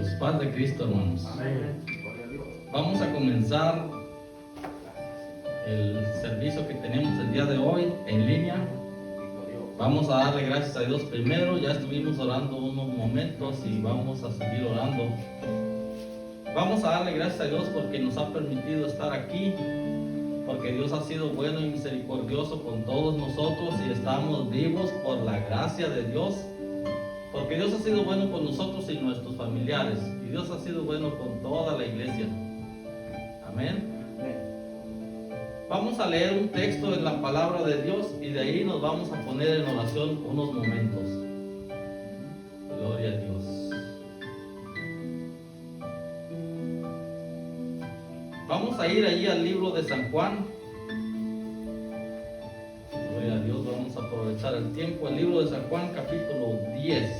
Dios, paz de Cristo, hermanos. Amén. Vamos a comenzar el servicio que tenemos el día de hoy en línea. Vamos a darle gracias a Dios primero. Ya estuvimos orando unos momentos y vamos a seguir orando. Vamos a darle gracias a Dios porque nos ha permitido estar aquí, porque Dios ha sido bueno y misericordioso con todos nosotros y estamos vivos por la gracia de Dios. Porque Dios ha sido bueno con nosotros y nuestros familiares. Y Dios ha sido bueno con toda la iglesia. Amén. Vamos a leer un texto en la palabra de Dios y de ahí nos vamos a poner en oración unos momentos. Gloria a Dios. Vamos a ir allí al libro de San Juan. Gloria a Dios, vamos a aprovechar el tiempo. El libro de San Juan, capítulo 10.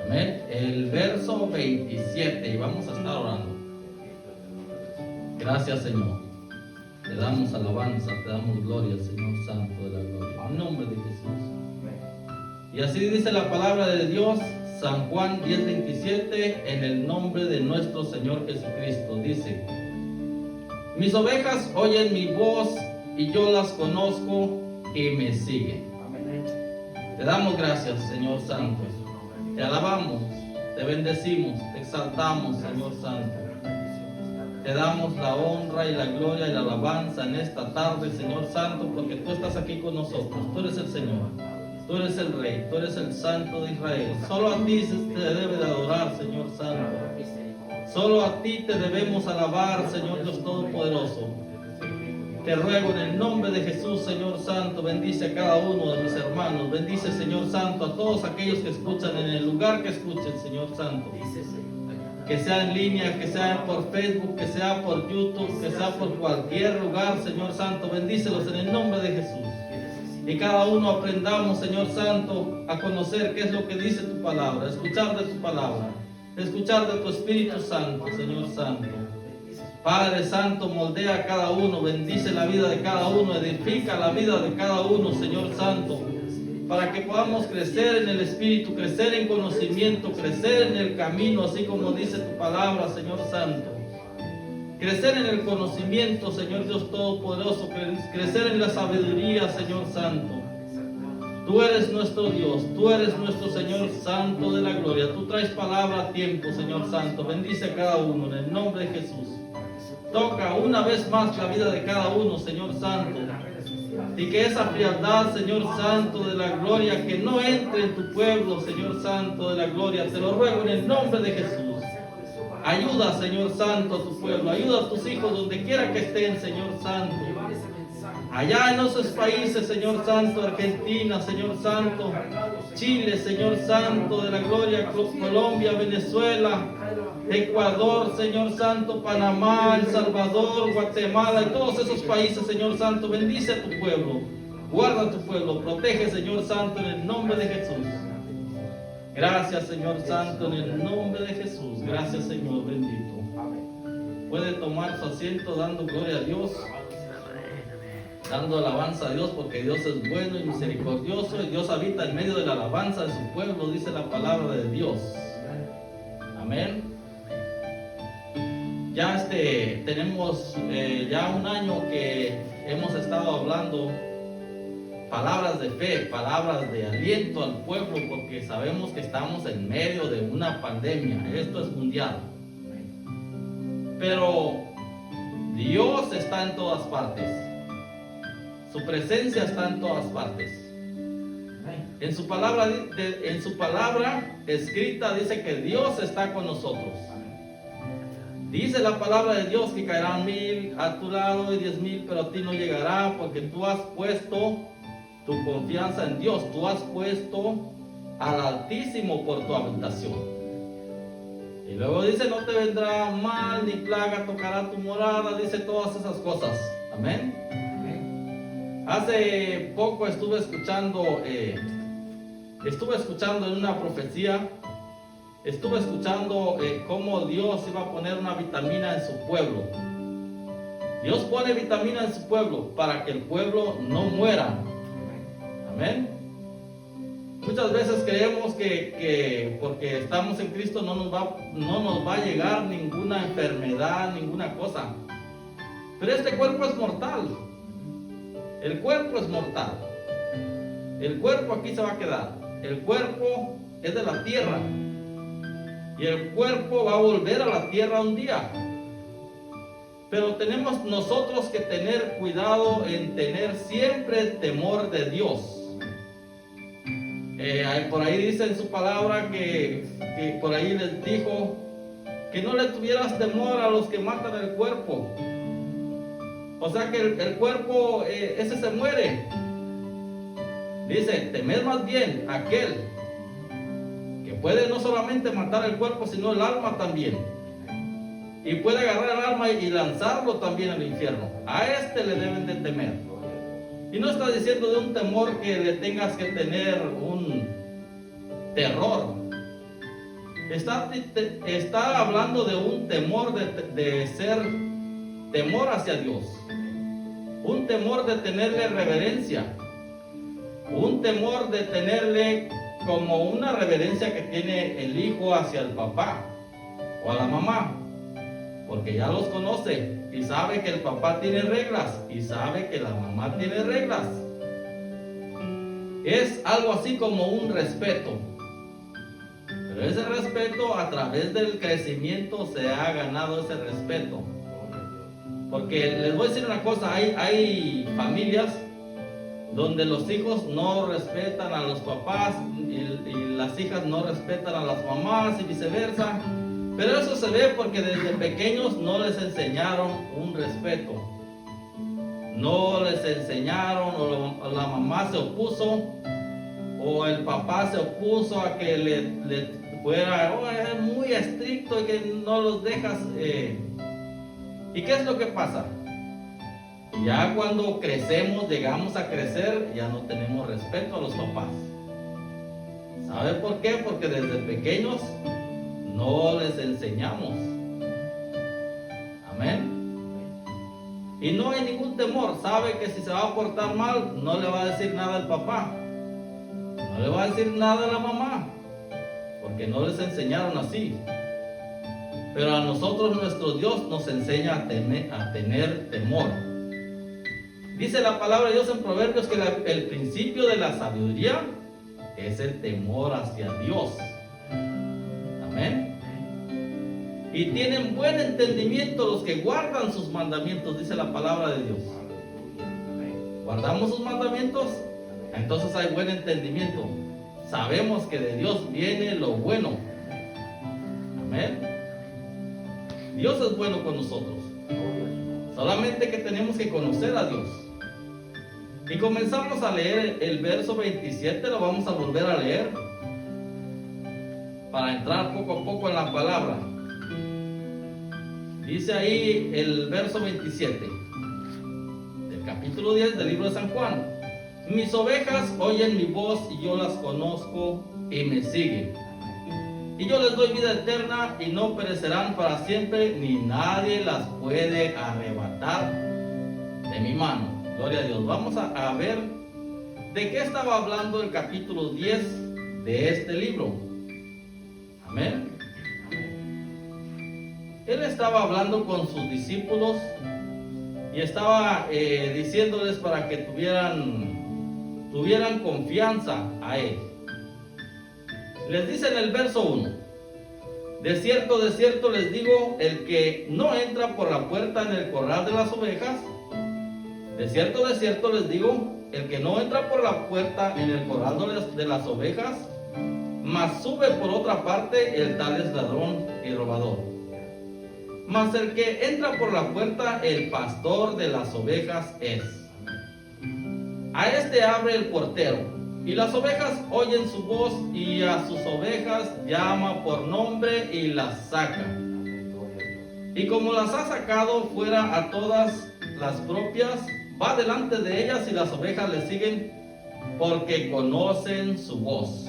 Amén. El verso 27. Y vamos a estar orando. Gracias, Señor. Te damos alabanza, te damos gloria, Señor Santo de la gloria. En nombre de Jesús. Y así dice la palabra de Dios. San Juan 10:27, en el nombre de nuestro Señor Jesucristo, dice: mis ovejas oyen mi voz y yo las conozco y me siguen. Te damos gracias, Señor Santo. Te alabamos, te bendecimos, te exaltamos, Señor Santo. Te damos la honra y la gloria y la alabanza en esta tarde, Señor Santo, porque tú estás aquí con nosotros. Tú eres el Señor. Tú eres el Rey, tú eres el Santo de Israel. Solo a ti se te debe de adorar, Señor Santo. Solo a ti te debemos alabar, Señor Dios Todopoderoso. Te ruego en el nombre de Jesús, Señor Santo, bendice a cada uno de mis hermanos. Bendice, Señor Santo, a todos aquellos que escuchan en el lugar que escuchen, Señor Santo. Que sea en línea, que sea por Facebook, que sea por YouTube, que sea por cualquier lugar, Señor Santo. Bendícelos en el nombre de Jesús. Y cada uno aprendamos, Señor Santo, a conocer qué es lo que dice tu palabra, escuchar de tu palabra, escuchar de tu Espíritu Santo, Señor Santo. Padre Santo, moldea a cada uno, bendice la vida de cada uno, edifica la vida de cada uno, Señor Santo, para que podamos crecer en el Espíritu, crecer en conocimiento, crecer en el camino, así como dice tu palabra, Señor Santo. Crecer en el conocimiento, Señor Dios Todopoderoso, crecer en la sabiduría, Señor Santo. Tú eres nuestro Dios, tú eres nuestro Señor Santo de la gloria. Tú traes palabra a tiempo, Señor Santo. Bendice a cada uno en el nombre de Jesús. Toca una vez más la vida de cada uno, Señor Santo. Y que esa frialdad, Señor Santo de la gloria, que no entre en tu pueblo, Señor Santo de la gloria. Te lo ruego en el nombre de Jesús. Ayuda, Señor Santo, a tu pueblo. Ayuda a tus hijos donde quiera que estén, Señor Santo. Allá en esos países, Señor Santo, Argentina, Señor Santo, Chile, Señor Santo de la gloria, Colombia, Venezuela, Ecuador, Señor Santo, Panamá, El Salvador, Guatemala y todos esos países, Señor Santo. Bendice a tu pueblo. Guarda a tu pueblo. Protege, Señor Santo, en el nombre de Jesús. Gracias, Señor Santo, en el nombre de Jesús. Gracias, Señor bendito. Puede tomar su asiento dando gloria a Dios, dando alabanza a Dios, porque Dios es bueno y misericordioso y Dios habita en medio de la alabanza de su pueblo, dice la palabra de Dios. Amén. Ya tenemos ya un año que hemos estado hablando palabras de fe, palabras de aliento al pueblo, porque sabemos que estamos en medio de una pandemia. Esto es mundial. Pero Dios está en todas partes. Su presencia está en todas partes. En su palabra escrita dice que Dios está con nosotros. Dice la palabra de Dios que caerán 1000 a tu lado y 10,000, pero a ti no llegará, porque tú has puesto tu confianza en Dios. Tú has puesto al Altísimo por tu habitación. Y luego dice: no te vendrá mal ni plaga tocará tu morada. Dice todas esas cosas. Amén. Hace poco estuve escuchando en una profecía, estuve escuchando cómo Dios iba a poner una vitamina en su pueblo. Dios pone vitamina en su pueblo para que el pueblo no muera. Amén. Muchas veces creemos que porque estamos en Cristo no nos va a llegar ninguna enfermedad, ninguna cosa. Pero este cuerpo es mortal. El cuerpo es mortal. El cuerpo aquí se va a quedar. El cuerpo es de la tierra. Y el cuerpo va a volver a la tierra un día. Pero tenemos nosotros que tener cuidado en tener siempre temor de Dios. Por ahí dice en su palabra que por ahí les dijo que no le tuvieras temor a los que matan el cuerpo. O sea que el cuerpo ese se muere. Dice, temed más bien aquel que puede no solamente matar el cuerpo, sino el alma también. Y puede agarrar el alma y lanzarlo también al infierno. A este le deben de temer. Y no está diciendo de un temor que le tengas que tener un terror. Está hablando de un temor de ser temor hacia Dios. Un temor de tenerle reverencia. Un temor de tenerle como una reverencia que tiene el hijo hacia el papá o a la mamá. Porque ya los conoce y sabe que el papá tiene reglas y sabe que la mamá tiene reglas. Es algo así como un respeto. Pero ese respeto, a través del crecimiento, se ha ganado ese respeto. Porque les voy a decir una cosa, hay familias donde los hijos no respetan a los papás y las hijas no respetan a las mamás y viceversa. Pero eso se ve porque desde pequeños no les enseñaron un respeto. No les enseñaron, o la mamá se opuso, o el papá se opuso a que le fuera es muy estricto y que no los dejas. ¿Y qué es lo que pasa? Ya cuando crecemos, llegamos a crecer, ya no tenemos respeto a los papás. ¿Sabe por qué? Porque desde pequeños no les enseñamos. Amén. Y no hay ningún temor. Sabe que si se va a portar mal, no le va a decir nada al papá. No le va a decir nada a la mamá. Porque no les enseñaron así. Pero a nosotros nuestro Dios nos enseña a tener temor. Dice la palabra de Dios en Proverbios que el principio de la sabiduría es el temor hacia Dios. Amén. Y tienen buen entendimiento los que guardan sus mandamientos, dice la palabra de Dios. ¿Guardamos sus mandamientos? Entonces hay buen entendimiento. Sabemos que de Dios viene lo bueno. Amén. Dios es bueno con nosotros. Solamente que tenemos que conocer a Dios. Y comenzamos a leer el verso 27, lo vamos a volver a leer para entrar poco a poco en la palabra. Dice ahí el verso 27 del capítulo 10 del libro de San Juan: mis ovejas oyen mi voz y yo las conozco y me siguen. Y yo les doy vida eterna y no perecerán para siempre, ni nadie las puede arrebatar de mi mano. Gloria a Dios. Vamos a ver de qué estaba hablando el capítulo 10 de este libro. Amén. Él estaba hablando con sus discípulos y estaba diciéndoles para que tuvieran confianza a Él. Les dice en el verso 1: de cierto les digo, el que no entra por la puerta en el corral de las ovejas, de cierto les digo, el que no entra por la puerta en el corral de las ovejas, mas sube por otra parte, el tal es ladrón y robador. Mas el que entra por la puerta, el pastor de las ovejas es. A este abre el portero, y las ovejas oyen su voz, y a sus ovejas llama por nombre y las saca. Y como las ha sacado fuera a todas las propias, va delante de ellas y las ovejas le siguen porque conocen su voz.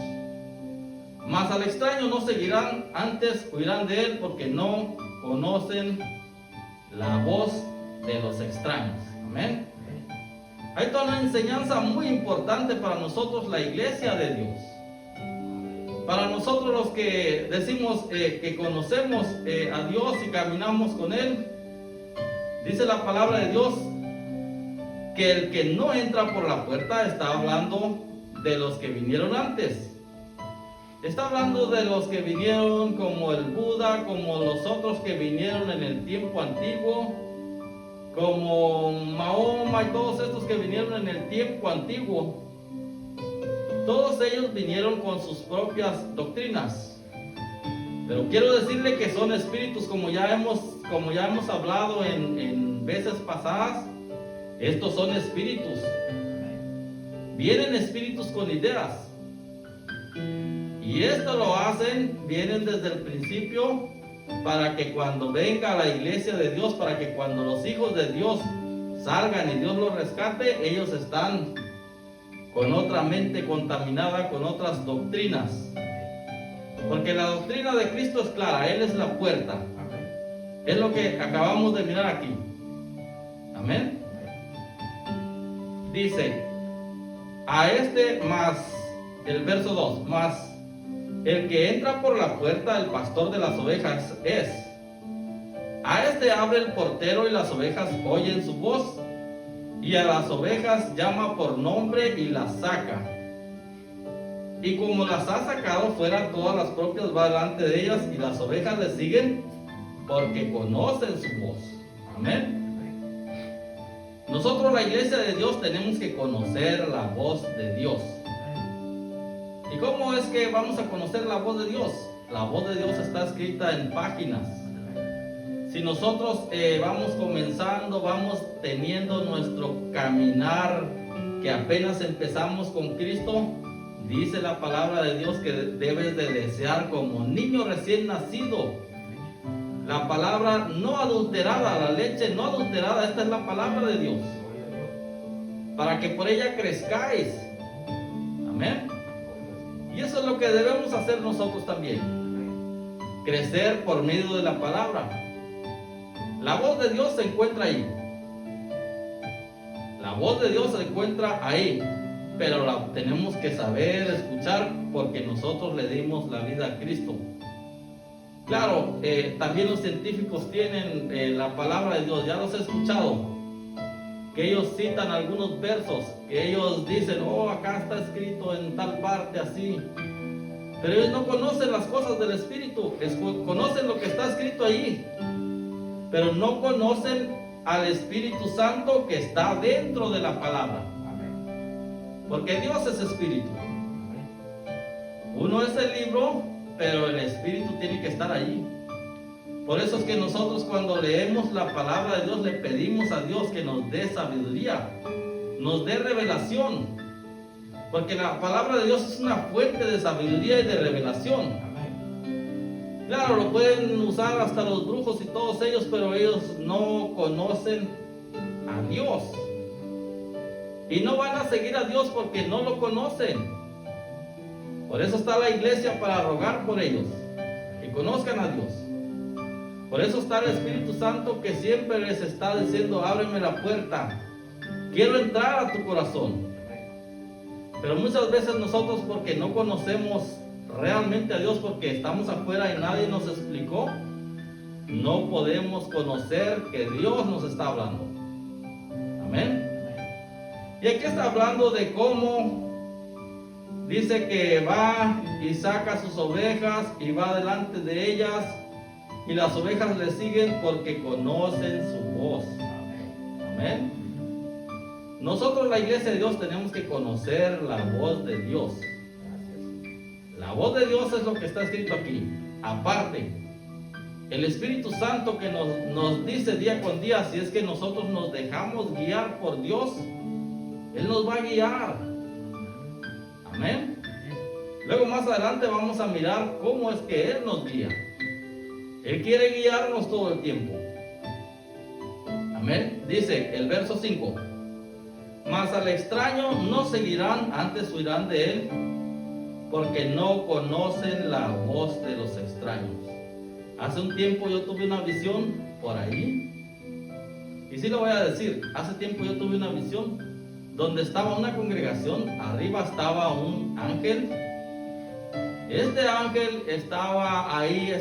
Mas al extraño no seguirán, antes huirán de él porque no conocen la voz de los extraños. Amén. Hay toda una enseñanza muy importante para nosotros, la iglesia de Dios. Para nosotros los que decimos que conocemos a Dios y caminamos con Él, dice la palabra de Dios que el que no entra por la puerta está hablando de los que vinieron antes. Está hablando de los que vinieron como el Buda, como los otros que vinieron en el tiempo antiguo, como Mahoma y todos estos que vinieron en el tiempo antiguo. Todos ellos vinieron con sus propias doctrinas. Pero quiero decirle que son espíritus, como ya hemos hablado en veces pasadas. Estos son espíritus. Vienen espíritus con ideas. Y esto lo hacen, vienen desde el principio, para que cuando venga la iglesia de Dios, para que cuando los hijos de Dios salgan y Dios los rescate, ellos están con otra mente contaminada, con otras doctrinas. Porque la doctrina de Cristo es clara, Él es la puerta. Es lo que acabamos de mirar aquí. Amén. Dice, a este más, el verso 2, más el que entra por la puerta, el pastor de las ovejas es. A este abre el portero y las ovejas oyen su voz. Y a las ovejas llama por nombre y las saca. Y como las ha sacado fuera, todas las propias va delante de ellas y las ovejas le siguen porque conocen su voz. Amén. Nosotros, la iglesia de Dios, tenemos que conocer la voz de Dios. ¿Y cómo es que vamos a conocer la voz de Dios? La voz de Dios está escrita en páginas. Si nosotros vamos comenzando, vamos teniendo nuestro caminar, que apenas empezamos con Cristo, dice la palabra de Dios que debes de desear como niño recién nacido. La palabra no adulterada, la leche no adulterada, esta es la palabra de Dios. Para que por ella crezcáis. Amén. Y eso es lo que debemos hacer nosotros también. Crecer por medio de la palabra. La voz de Dios se encuentra ahí. La voz de Dios se encuentra ahí. Pero la tenemos que saber escuchar porque nosotros le dimos la vida a Cristo. Claro, también los científicos tienen la palabra de Dios. Ya los he escuchado. Que ellos citan algunos versos. Que ellos dicen, oh, acá está escrito en tal parte así. Pero ellos no conocen las cosas del Espíritu. Conocen lo que está escrito ahí. Pero no conocen al Espíritu Santo que está dentro de la palabra. Porque Dios es Espíritu. Uno es el libro, pero el Espíritu tiene que estar allí. Por eso es que nosotros cuando leemos la palabra de Dios le pedimos a Dios que nos dé sabiduría, nos dé revelación. Porque la palabra de Dios es una fuente de sabiduría y de revelación. Claro, lo pueden usar hasta los brujos y todos ellos, pero ellos no conocen a Dios. Y no van a seguir a Dios porque no lo conocen. Por eso está la iglesia, para rogar por ellos, que conozcan a Dios. Por eso está el Espíritu Santo que siempre les está diciendo, ábreme la puerta, quiero entrar a tu corazón. Pero muchas veces nosotros, porque no conocemos realmente a Dios, porque estamos afuera y nadie nos explicó, no podemos conocer que Dios nos está hablando. Amén. Y aquí está hablando de cómo dice que va y saca sus ovejas y va delante de ellas y las ovejas le siguen porque conocen su voz. Amén. Nosotros, la iglesia de Dios, tenemos que conocer la voz de Dios. La voz de Dios es lo que está escrito aquí. Aparte, el Espíritu Santo que nos dice día con día, si es que nosotros nos dejamos guiar por Dios, Él nos va a guiar. Amén. Luego más adelante vamos a mirar cómo es que Él nos guía. Él quiere guiarnos todo el tiempo. Amén. Dice el verso 5. Mas al extraño no seguirán, antes huirán de él, porque no conocen la voz de los extraños. Hace un tiempo yo tuve una visión por ahí. Y Y sí lo voy a decir, hace tiempo yo tuve una visión donde estaba una congregación, arriba estaba un ángel. Este ángel estaba ahí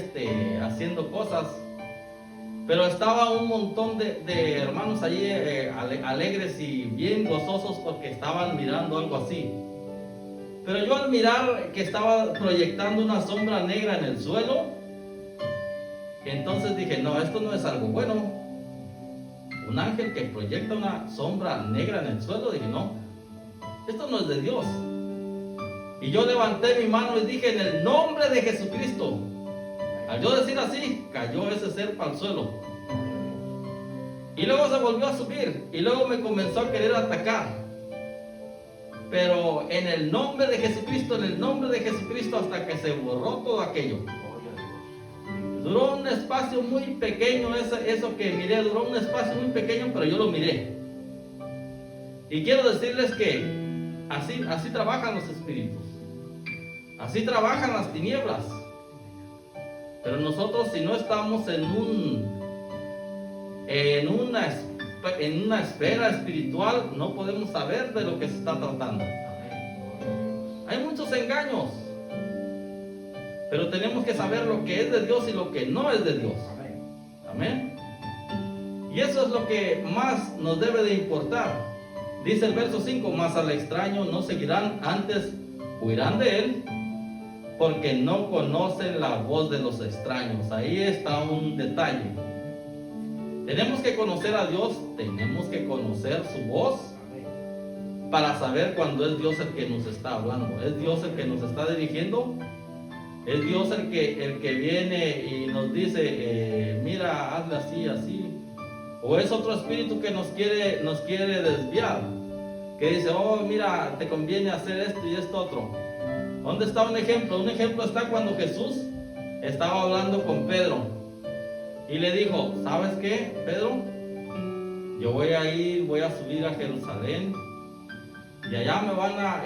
haciendo cosas, pero estaba un montón de hermanos allí alegres y bien gozosos porque estaban mirando algo así. Pero yo al mirar que estaba proyectando una sombra negra en el suelo, entonces dije, no, esto no es algo bueno. Un ángel que proyecta una sombra negra en el suelo, dije, no, esto no es de Dios. Y yo levanté mi mano y dije, en el nombre de Jesucristo. Al yo decir así, cayó ese ser para el suelo. Y luego se volvió a subir. Y luego me comenzó a querer atacar. Pero en el nombre de Jesucristo, en el nombre de Jesucristo, hasta que se borró todo aquello. Duró un espacio muy pequeño, eso que miré, duró un espacio muy pequeño, pero yo lo miré. Y quiero decirles que así trabajan los espíritus. Así trabajan las tinieblas. Pero nosotros, si no estamos en una esfera espiritual, no podemos saber de lo que se está tratando. Hay muchos engaños, pero tenemos que saber lo que es de Dios y lo que no es de Dios. Amén. Y eso es lo que más nos debe de importar. Dice el verso 5, mas al extraño no seguirán, antes huirán de él, porque no conocen la voz de los extraños. Ahí está un detalle. Tenemos que conocer a Dios, tenemos que conocer su voz para saber cuando es Dios el que nos está hablando. ¿Es Dios el que nos está dirigiendo? ¿Es Dios el que viene y nos dice, mira, hazle así, así? ¿O es otro espíritu que nos quiere desviar? Que dice, oh, mira, te conviene hacer esto y esto otro. ¿Dónde está un ejemplo? Un ejemplo está cuando Jesús estaba hablando con Pedro y le dijo, ¿sabes qué, Pedro? Yo voy a subir a Jerusalén y allá me van a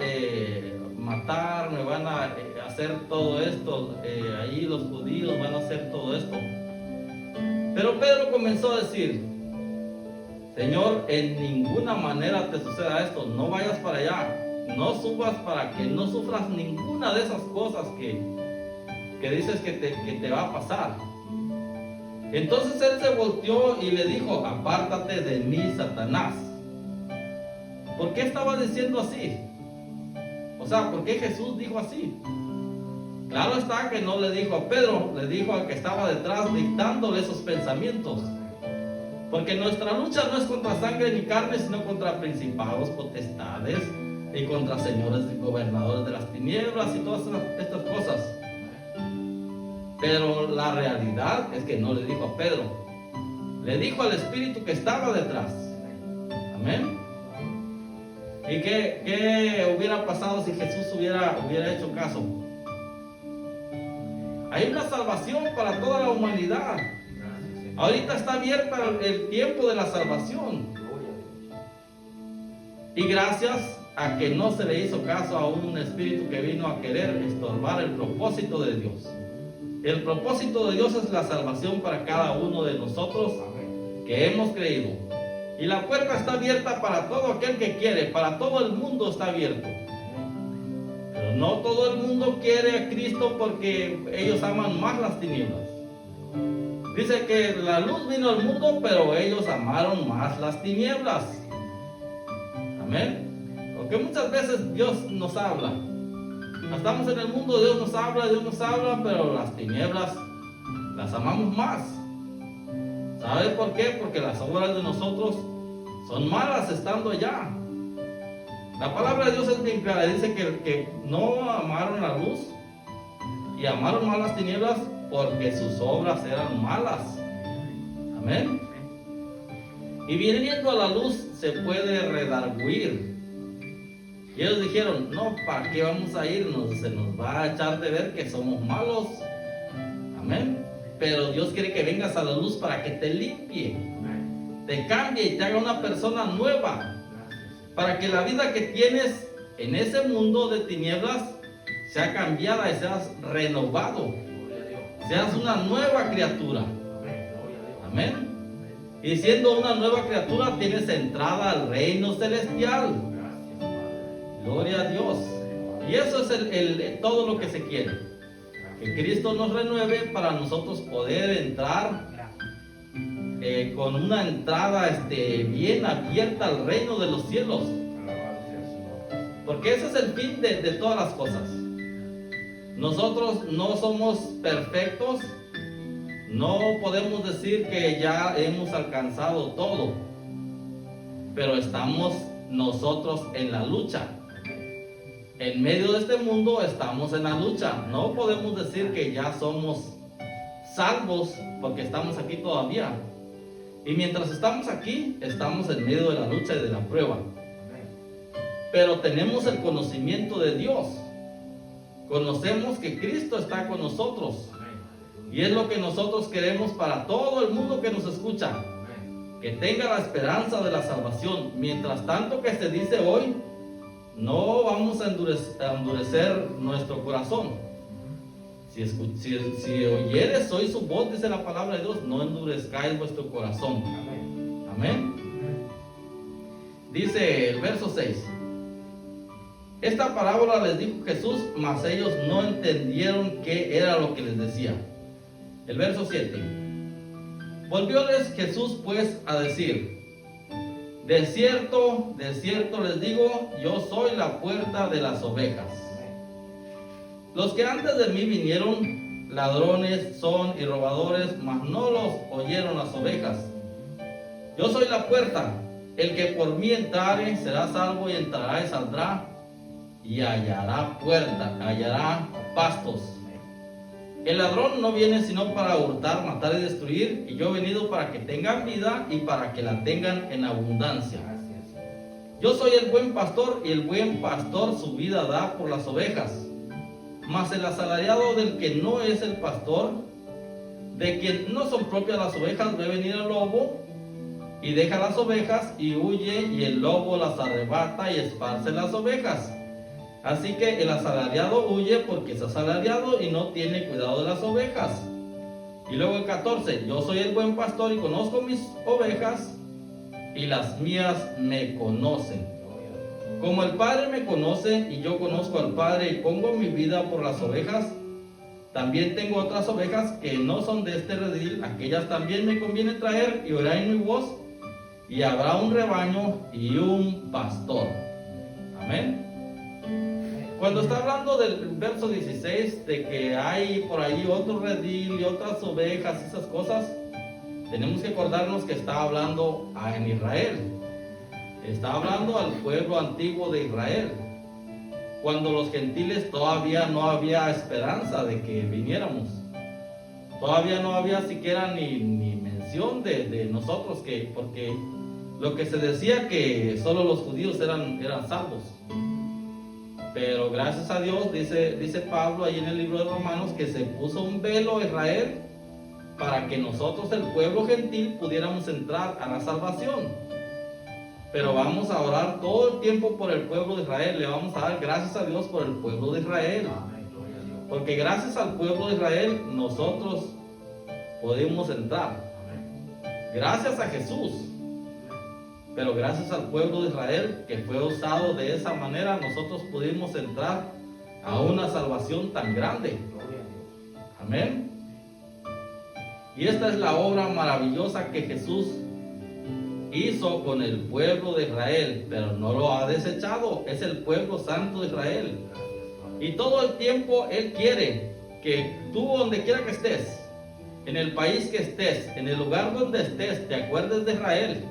matar, me van a hacer todo esto, allí los judíos van a hacer todo esto. Pero Pedro comenzó a decir, Señor, en ninguna manera te suceda esto, no vayas para allá. No subas para que no sufras ninguna de esas cosas que dices que te va a pasar. Entonces él se volteó y le dijo, apártate de mí, Satanás. ¿Por qué estaba diciendo así? O sea, ¿por qué Jesús dijo así? Claro está que no le dijo a Pedro, le dijo al que estaba detrás dictándole esos pensamientos. Porque nuestra lucha no es contra sangre ni carne, sino contra principados, potestades, y contra señores y gobernadores de las tinieblas y todas estas cosas. Pero la realidad es que no le dijo a Pedro, le dijo al espíritu que estaba detrás. Amén. ¿Y qué hubiera pasado si Jesús hubiera hecho caso? Hay una salvación para toda la humanidad. Ahorita está abierta el tiempo de la salvación. Y gracias a que no se le hizo caso a un espíritu que vino a querer estorbar el propósito de Dios. El propósito de Dios es la salvación para cada uno de nosotros que hemos creído. Y la puerta está abierta para todo aquel que quiere, para todo el mundo está abierto. Pero no todo el mundo quiere a Cristo porque ellos aman más las tinieblas. Dice que la luz vino al mundo, pero ellos amaron más las tinieblas. Amén. Porque muchas veces Dios nos habla. Estamos en el mundo, Dios nos habla, pero las tinieblas las amamos más. ¿Sabe por qué? Porque las obras de nosotros son malas estando allá. La palabra de Dios es bien clara, dice que no amaron la luz y amaron más las tinieblas porque sus obras eran malas. Amén. Y viniendo a la luz se puede redarguir. Y ellos dijeron, no, ¿para qué vamos a irnos? Se nos va a echar de ver que somos malos. Amén. Pero Dios quiere que vengas a la luz para que te limpie, te cambie y te haga una persona nueva. Para que la vida que tienes en ese mundo de tinieblas sea cambiada y seas renovado. Seas una nueva criatura. Amén. Y siendo una nueva criatura, tienes entrada al reino celestial. Gloria a Dios. Y eso es todo lo que se quiere. Que Cristo nos renueve para nosotros poder entrar con una entrada bien abierta al reino de los cielos. Porque ese es el fin de todas las cosas. Nosotros no somos perfectos. No podemos decir que ya hemos alcanzado todo. Pero estamos nosotros en la lucha. En medio de este mundo estamos en la lucha. No podemos decir que ya somos salvos porque estamos aquí todavía. Y mientras estamos aquí, estamos en medio de la lucha y de la prueba. Pero tenemos el conocimiento de Dios. Conocemos que Cristo está con nosotros. Y es lo que nosotros queremos para todo el mundo que nos escucha. Que tenga la esperanza de la salvación. Mientras tanto que se dice hoy, no vamos a endurecer nuestro corazón. Si oyeres hoy su voz, dice la palabra de Dios, no endurezcáis vuestro corazón. Amén. Dice el verso 6. Esta parábola les dijo Jesús, mas ellos no entendieron qué era lo que les decía. El verso 7. Volvióles Jesús pues a decir: de cierto les digo, yo soy la puerta de las ovejas. Los que antes de mí vinieron, ladrones son y robadores, mas no los oyeron las ovejas. Yo soy la puerta. El que por mí entrare será salvo, y entrará y saldrá y hallará hallará pastos. El ladrón no viene sino para hurtar, matar y destruir, y yo he venido para que tengan vida y para que la tengan en abundancia. Yo soy el buen pastor, y el buen pastor su vida da por las ovejas. Mas el asalariado del que no es el pastor, de quien no son propias las ovejas, ve venir el lobo y deja las ovejas y huye, y el lobo las arrebata y esparce las ovejas. Así que el asalariado huye porque es asalariado y no tiene cuidado de las ovejas. Y luego el 14, yo soy el buen pastor y conozco mis ovejas, y las mías me conocen. Como el Padre me conoce y yo conozco al Padre y pongo mi vida por las ovejas, también tengo otras ovejas que no son de este redil, aquellas también me conviene traer, y oirán mi voz, y habrá un rebaño y un pastor. Amén. Cuando está hablando del verso 16, de que hay por ahí otro redil y otras ovejas, esas cosas, tenemos que acordarnos que está hablando en Israel. Está hablando al pueblo antiguo de Israel, cuando los gentiles todavía no había esperanza de que viniéramos. Todavía no había siquiera ni mención de nosotros, porque lo que se decía que solo los judíos eran salvos. Pero gracias a Dios, dice Pablo ahí en el libro de Romanos, que se puso un velo a Israel para que nosotros, el pueblo gentil, pudiéramos entrar a la salvación. Pero vamos a orar todo el tiempo por el pueblo de Israel. Le vamos a dar gracias a Dios por el pueblo de Israel. Porque gracias al pueblo de Israel nosotros podemos entrar. Gracias a Jesús. Pero gracias al pueblo de Israel, que fue usado de esa manera, nosotros pudimos entrar a una salvación tan grande. Amén. Y esta es la obra maravillosa que Jesús hizo con el pueblo de Israel, pero no lo ha desechado. Es el pueblo santo de Israel. Y todo el tiempo Él quiere que tú, donde quiera que estés, en el país que estés, en el lugar donde estés, te acuerdes de Israel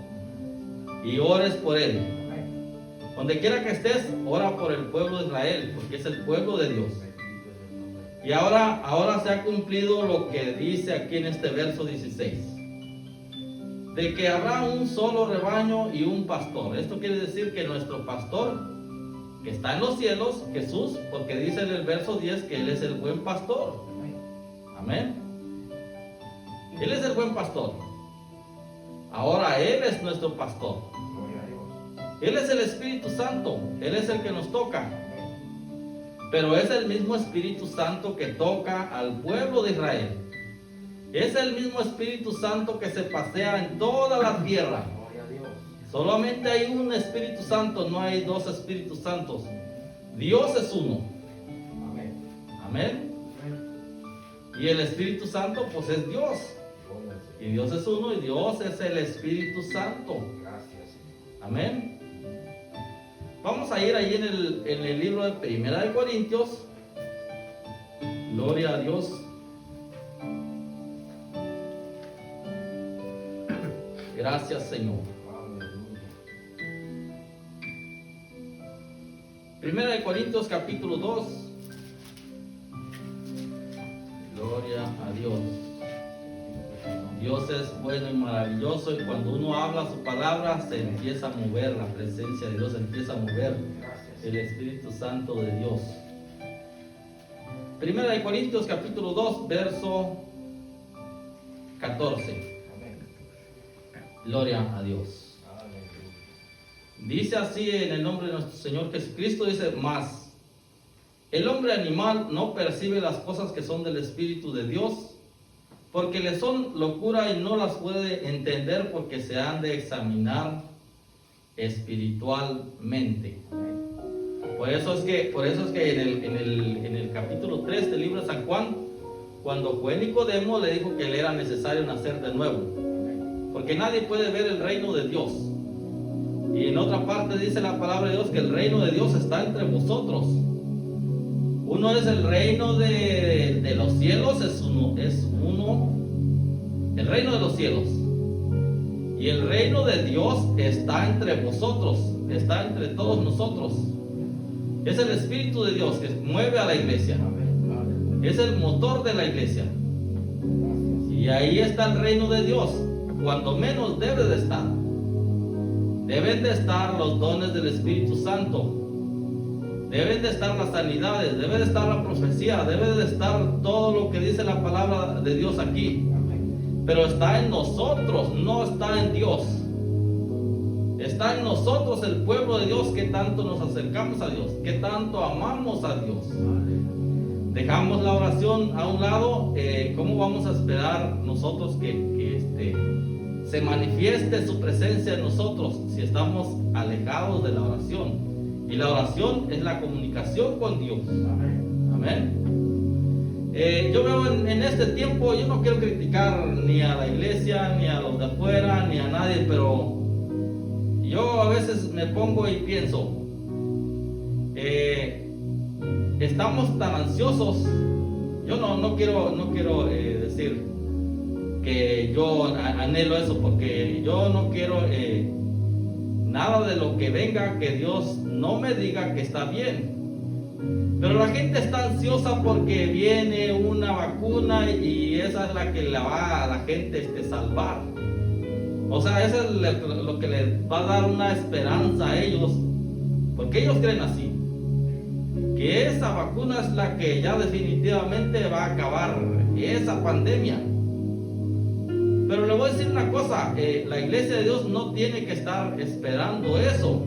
y ores por él. Donde quiera que estés, ora por el pueblo de Israel, porque es el pueblo de Dios. Y ahora se ha cumplido lo que dice aquí en este verso 16, de que habrá un solo rebaño y un pastor. Esto quiere decir que nuestro pastor, que está en los cielos, Jesús, porque dice en el verso 10 que Él es el buen pastor. Amén. Él es el buen pastor. Ahora Él es nuestro pastor. Él es el Espíritu Santo. Él es el que nos toca. Pero es el mismo Espíritu Santo que toca al pueblo de Israel. Es el mismo Espíritu Santo que se pasea en toda la tierra. Solamente hay un Espíritu Santo, no hay dos Espíritus Santos. Dios es uno. Amén. Y el Espíritu Santo pues es Dios. Y Dios es uno y Dios es el Espíritu Santo. Amén. Vamos a ir ahí en el libro de Primera de Corintios. Gloria a Dios. Gracias, Señor. Primera de Corintios capítulo 2. Gloria a Dios. Dios es bueno y maravilloso, y cuando uno habla su palabra se empieza a mover, la presencia de Dios empieza a mover, el Espíritu Santo de Dios. Primera de Corintios capítulo 2, verso 14. Gloria a Dios. Dice así en el nombre de nuestro Señor Jesucristo, dice: mas el hombre animal no percibe las cosas que son del Espíritu de Dios, porque le son locura y no las puede entender, porque se han de examinar espiritualmente. Por eso es que en el capítulo 3 del libro de San Juan, cuando fue Nicodemo, le dijo que le era necesario nacer de nuevo, porque nadie puede ver el reino de Dios. Y en otra parte dice la palabra de Dios que el reino de Dios está entre vosotros. Uno es el reino de los cielos, es uno, el reino de los cielos. Y el reino de Dios está entre vosotros, está entre todos nosotros. Es el Espíritu de Dios que mueve a la iglesia. Es el motor de la iglesia. Y ahí está el reino de Dios. Cuando menos debe de estar. Deben de estar los dones del Espíritu Santo. Deben de estar las sanidades, debe de estar la profecía, debe de estar todo lo que dice la palabra de Dios aquí. Pero está en nosotros, no está en Dios. Está en nosotros, el pueblo de Dios, que tanto nos acercamos a Dios, que tanto amamos a Dios. Dejamos la oración a un lado. ¿Cómo vamos a esperar nosotros que se manifieste su presencia en nosotros si estamos alejados de la oración? Y la oración es la comunicación con Dios. Amén. Yo veo en este tiempo, yo no quiero criticar ni a la iglesia, ni a los de afuera, ni a nadie, pero yo a veces me pongo y pienso, estamos tan ansiosos. Yo no quiero decir que yo anhelo eso, porque yo no quiero nada de lo que venga que Dios no me diga que está bien. Pero la gente está ansiosa porque viene una vacuna y esa es la que la va a la gente salvar. O sea, eso es lo que les va a dar una esperanza a ellos, porque ellos creen así, que esa vacuna es la que ya definitivamente va a acabar esa pandemia. Pero le voy a decir una cosa, la iglesia de Dios no tiene que estar esperando eso.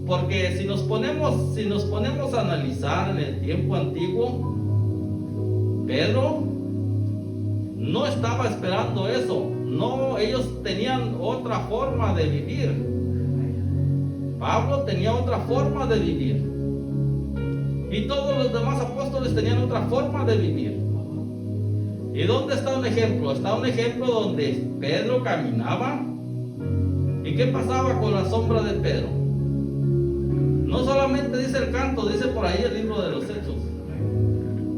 Porque si nos ponemos a analizar en el tiempo antiguo, Pedro no estaba esperando eso. No, ellos tenían otra forma de vivir. Pablo tenía otra forma de vivir. Y todos los demás apóstoles tenían otra forma de vivir. ¿Y dónde está un ejemplo? Está un ejemplo donde Pedro caminaba. ¿Y qué pasaba con la sombra de Pedro? No solamente dice el canto, dice por ahí el libro de los Hechos,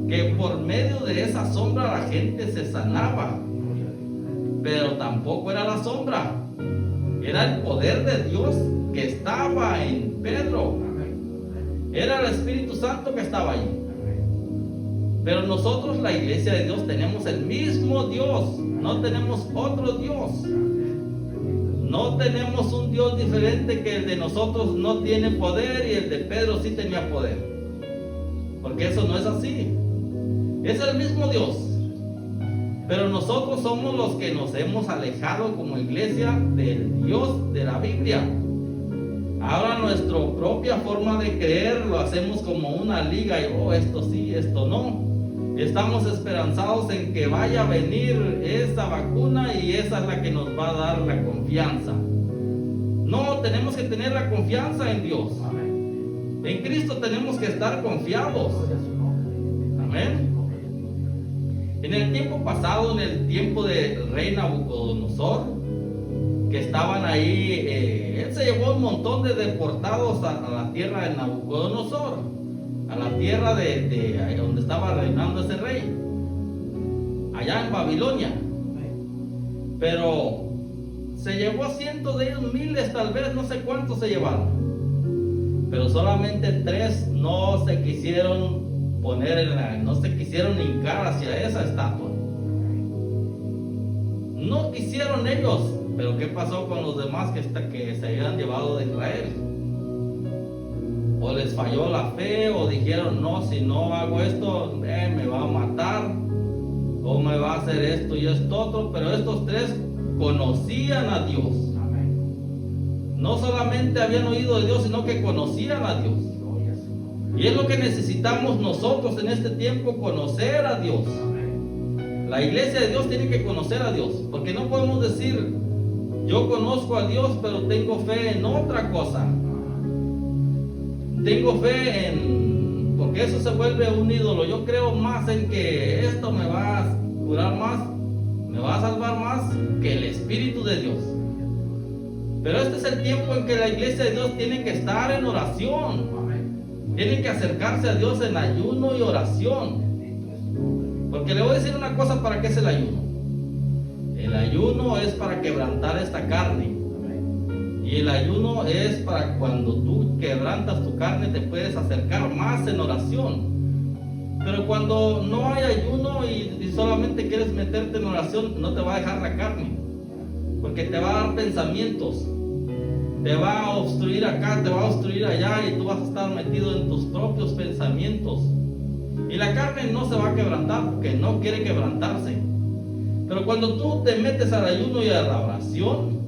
que por medio de esa sombra la gente se sanaba. Pero tampoco era la sombra, era el poder de Dios que estaba en Pedro. Era el Espíritu Santo que estaba ahí. Pero nosotros, la iglesia de Dios, tenemos el mismo Dios, no tenemos otro Dios. No tenemos un Dios diferente, que el de nosotros no tiene poder y el de Pedro sí tenía poder. Porque eso no es así. Es el mismo Dios. Pero nosotros somos los que nos hemos alejado como iglesia del Dios de la Biblia. Ahora nuestra propia forma de creer lo hacemos como una liga y esto sí, esto no. Estamos esperanzados en que vaya a venir esa vacuna y esa es la que nos va a dar la confianza. No, tenemos que tener la confianza en Dios. En Cristo tenemos que estar confiados. Amén. En el tiempo pasado, en el tiempo del rey Nabucodonosor, que estaban ahí, él se llevó un montón de deportados a la tierra de Nabucodonosor, a la tierra de donde estaba reinando ese rey, allá en Babilonia. Pero se llevó cientos de ellos, miles tal vez, no sé cuántos se llevaron. Pero solamente 3 no se quisieron no se quisieron hincar hacia esa estatua. No quisieron ellos. Pero ¿qué pasó con los demás que se habían llevado de Israel? O les falló la fe, o dijeron, no, si no hago esto, me va a matar, o me va a hacer esto y esto otro. Pero estos 3 conocían a Dios. No solamente habían oído de Dios, sino que conocían a Dios. Y es lo que necesitamos nosotros en este tiempo, conocer a Dios. La iglesia de Dios tiene que conocer a Dios, porque no podemos decir, yo conozco a Dios, pero tengo fe en otra cosa. Tengo fe porque eso se vuelve un ídolo. Yo creo más en que esto me va a curar más, me va a salvar más que el Espíritu de Dios. Pero este es el tiempo en que la iglesia de Dios tiene que estar en oración. Tienen que acercarse a Dios en ayuno y oración. Porque le voy a decir una cosa, ¿para qué es el ayuno? El ayuno es para quebrantar esta carne. Y el ayuno es para cuando tú quebrantas tu carne te puedes acercar más en oración. Pero cuando no hay ayuno y solamente quieres meterte en oración, no te va a dejar la carne. Porque te va a dar pensamientos. Te va a obstruir acá, te va a obstruir allá y tú vas a estar metido en tus propios pensamientos. Y la carne no se va a quebrantar porque no quiere quebrantarse. Pero cuando tú te metes al ayuno y a la oración,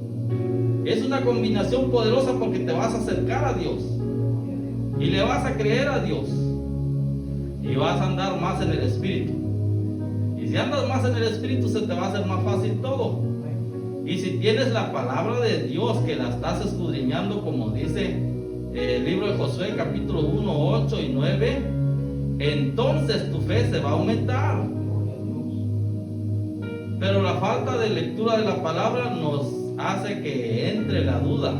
es una combinación poderosa porque te vas a acercar a Dios. Y le vas a creer a Dios. Y vas a andar más en el Espíritu. Y si andas más en el Espíritu se te va a hacer más fácil todo. Y si tienes la palabra de Dios que la estás escudriñando, como dice el libro de Josué capítulo 1, 8 y 9, entonces tu fe se va a aumentar. Pero la falta de lectura de la palabra nos hace que entre la duda.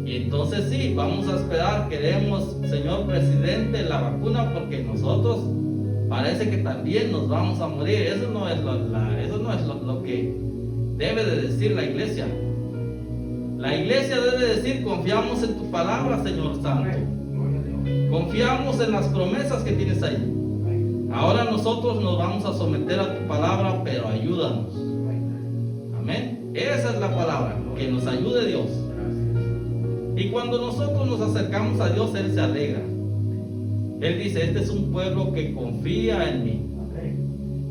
Y entonces sí, vamos a esperar, queremos, señor presidente, la vacuna porque nosotros parece que también nos vamos a morir. Eso no es lo que debe de decir la iglesia. La iglesia debe decir, confiamos en tu palabra, Señor Santo. Confiamos en las promesas que tienes ahí. Ahora nosotros nos vamos a someter a tu palabra, pero ayúdanos. Amén. Esa es la palabra, que nos ayude Dios. Y cuando nosotros nos acercamos a Dios, Él se alegra. Él dice, este es un pueblo que confía en mí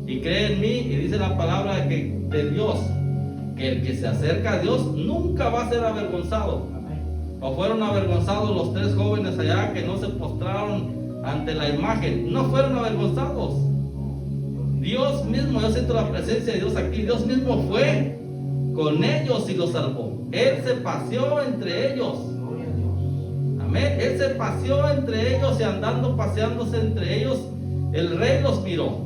y cree en mí. Y dice la palabra de Dios, que el que se acerca a Dios nunca va a ser avergonzado. O fueron avergonzados los 3 jóvenes allá que no se postraron ante la imagen. No fueron avergonzados. Dios mismo, yo siento la presencia de Dios aquí. Dios mismo fue con ellos y los salvó. Él se paseó entre ellos. Amén. Él se paseó entre ellos y andando paseándose entre ellos, el rey los miró.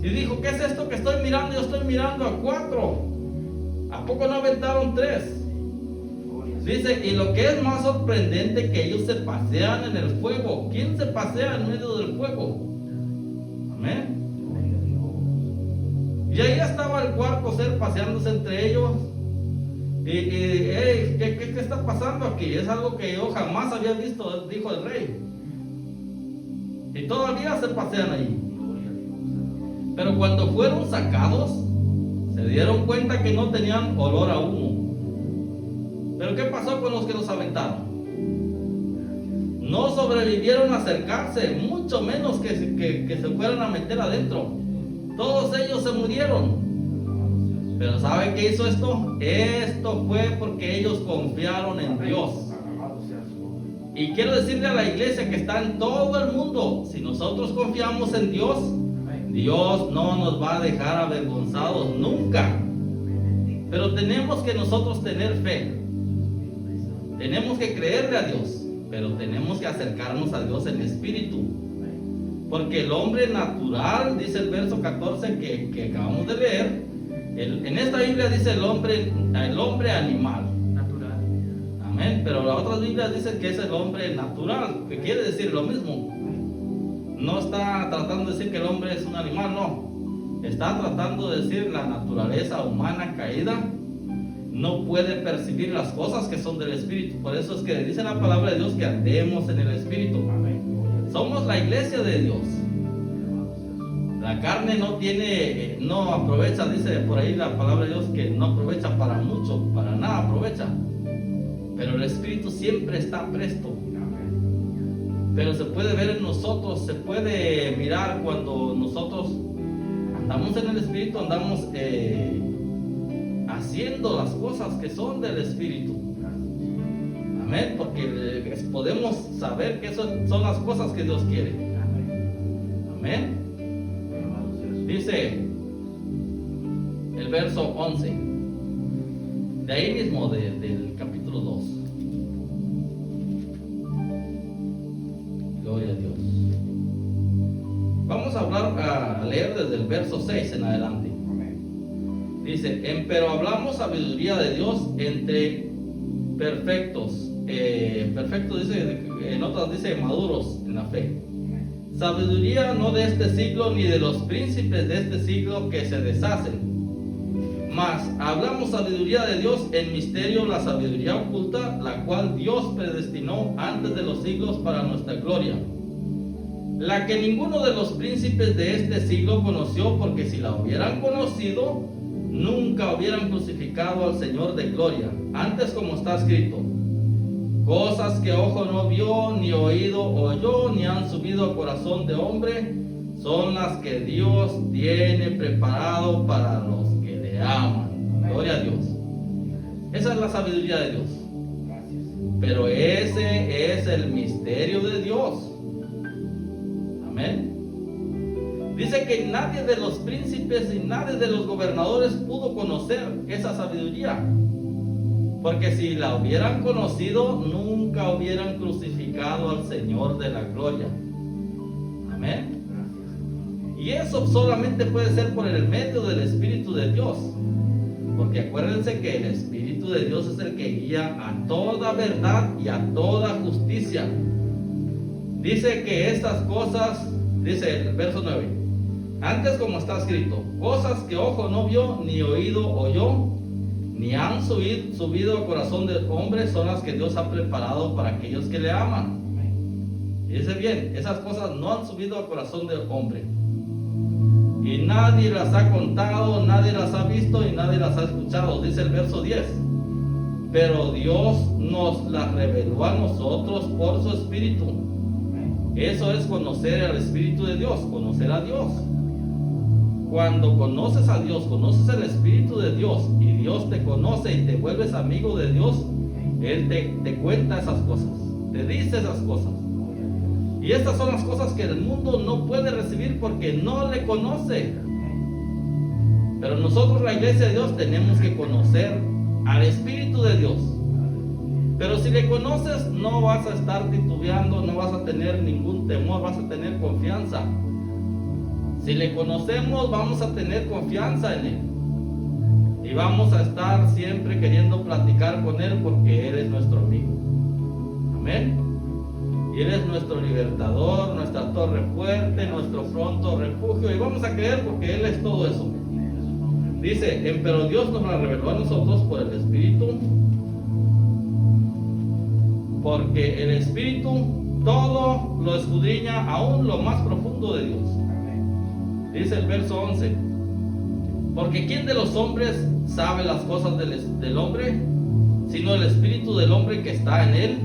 Y dijo, ¿qué es esto que estoy mirando? Yo estoy mirando a 4. ¿A poco no aventaron 3? Dice, y lo que es más sorprendente, que ellos se pasean en el fuego. ¿Quién se pasea en medio del fuego? Amén. Y ahí estaba el cuarto ser paseándose entre ellos. ¿Qué está pasando aquí? Es algo que yo jamás había visto, dijo el rey. Y todavía se pasean ahí. Pero cuando fueron sacados, se dieron cuenta que no tenían olor a humo. ¿Pero qué pasó con los que los aventaron? No sobrevivieron a acercarse, mucho menos que se fueran a meter adentro. Todos ellos se murieron. Pero ¿saben qué hizo esto? Esto fue porque ellos confiaron en Dios. Y quiero decirle a la iglesia que está en todo el mundo, si nosotros confiamos en Dios, Dios no nos va a dejar avergonzados nunca. Pero tenemos que nosotros tener fe. Tenemos que creerle a Dios, pero tenemos que acercarnos a Dios en espíritu. Porque el hombre natural, dice el verso 14 que acabamos de leer, en esta Biblia dice el hombre animal. Natural. Amén. Pero la otra Biblia dice que es el hombre natural, que quiere decir lo mismo. No está tratando de decir que el hombre es un animal, no. Está tratando de decir la naturaleza humana caída no puede percibir las cosas que son del Espíritu. Por eso es que dice la palabra de Dios que andemos en el Espíritu. Somos la iglesia de Dios. La carne no aprovecha, dice por ahí la palabra de Dios, que no aprovecha para mucho, para nada aprovecha. Pero el Espíritu siempre está presto. Pero se puede ver en nosotros, se puede mirar cuando nosotros andamos en el Espíritu, andamos haciendo las cosas que son del Espíritu. Amén, porque podemos saber que son las cosas que Dios quiere. Amén. Dice el verso 11, de ahí mismo del capítulo 2. Gloria a Dios. Vamos a leer desde el verso 6 en adelante. Dice, pero hablamos sabiduría de Dios entre perfectos. Perfecto dice, en otras dice maduros en la fe. Sabiduría no de este siglo ni de los príncipes de este siglo que se deshacen. Mas hablamos sabiduría de Dios en misterio, la sabiduría oculta, la cual Dios predestinó antes de los siglos para nuestra gloria. La que ninguno de los príncipes de este siglo conoció, porque si la hubieran conocido, nunca hubieran crucificado al Señor de gloria. Antes, como está escrito, cosas que ojo no vio, ni oído oyó, ni han subido al corazón de hombre, son las que Dios tiene preparado para los que le aman. Gloria a Dios. Esa es la sabiduría de Dios. Pero ese es el misterio de Dios. Amén. Dice que nadie de los príncipes y nadie de los gobernadores pudo conocer esa sabiduría. Porque si la hubieran conocido, nunca hubieran crucificado al Señor de la gloria. Amén. Y eso solamente puede ser por el medio del Espíritu de Dios. Porque acuérdense que el Espíritu de Dios es el que guía a toda verdad y a toda justicia. Dice que estas cosas, dice el verso 9, antes como está escrito, cosas que ojo no vio, ni oído oyó, ni han subido al corazón del hombre, son las que Dios ha preparado para aquellos que le aman. Y dice bien, esas cosas no han subido al corazón del hombre. Y nadie las ha contado, nadie las ha visto y nadie las ha escuchado, dice el verso 10. Pero Dios nos las reveló a nosotros por su Espíritu. Eso es conocer al Espíritu de Dios, conocer a Dios. Cuando conoces a Dios, conoces el Espíritu de Dios y Dios te conoce y te vuelves amigo de Dios, Él te cuenta esas cosas, te dice esas cosas. Y estas son las cosas que el mundo no puede recibir porque no le conoce. Pero nosotros, la iglesia de Dios, tenemos que conocer al Espíritu de Dios. Pero si le conoces, no vas a estar titubeando, no vas a tener ningún temor, vas a tener confianza. Si le conocemos, vamos a tener confianza en Él. Y vamos a estar siempre queriendo platicar con Él porque Él es nuestro amigo. Amén. Y Él es nuestro libertador, nuestra torre fuerte, nuestro pronto refugio. Y vamos a creer porque Él es todo eso. Dice, pero Dios nos la reveló a nosotros por el Espíritu. Porque el Espíritu todo lo escudriña, aún lo más profundo de Dios. Dice el verso 11. Porque ¿quién de los hombres sabe las cosas del hombre? Sino el Espíritu del hombre que está en él.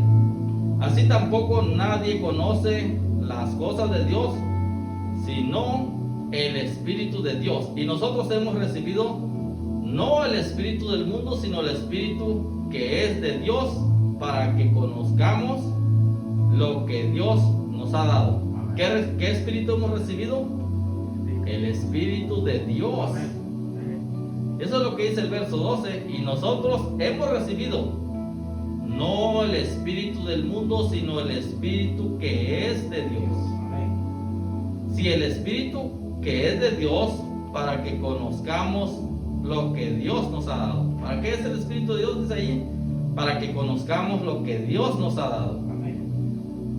Así tampoco nadie conoce las cosas de Dios, sino el Espíritu de Dios. Y nosotros hemos recibido no el espíritu del mundo, sino el Espíritu que es de Dios, para que conozcamos lo que Dios nos ha dado. ¿Qué espíritu hemos recibido? El Espíritu de Dios. Eso es lo que dice el verso 12. Y nosotros hemos recibido no el espíritu del mundo, sino el espíritu que es de Dios. Si el espíritu que es de Dios, para que conozcamos lo que Dios nos ha dado. ¿Para qué es el espíritu de Dios? Dice ahí, para que conozcamos lo que Dios nos ha dado.